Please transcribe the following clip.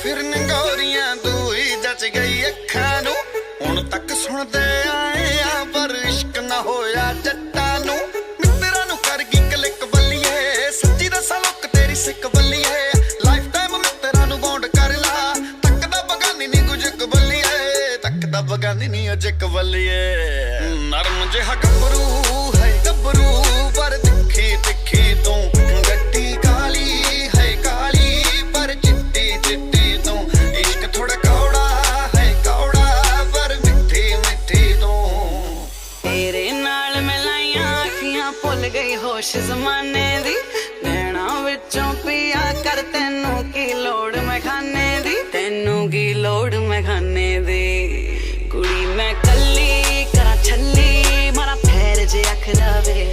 फिर नंगोरियां दूई जच गई अखां नू हुण तक सुणदे आए आ पर इश्क ना होया जट्टां नू मित्तरां नू कर गई क्लिक बल्लीए सच्ची दसां लोक तेरी सिक बल्लीए लाइफ टाइम मित्तरां नू बॉन्ड कर ला तकदा बगानी नी गुजक बल्लीए तकदा बगानी नी अजक बल्लीए नरम जिहा गबरू है गबरू पर तिखी तिखी तू गड्डी काली है काली पर चिट्टी चिट्टी तू इश्क थोड़ा कौड़ा है कौड़ा पर मिठी मिठी तू तेरे नाल मैं लाइयां अखियां भुल गई होश जमाने दी नैना विचों पिया कर तैनू की लोड़ मैं खाने दी तैनू की लोड़ मैं खाने दी कुड़ी मैं कल्ली करा छल्ली मारा पैर जे अख जावे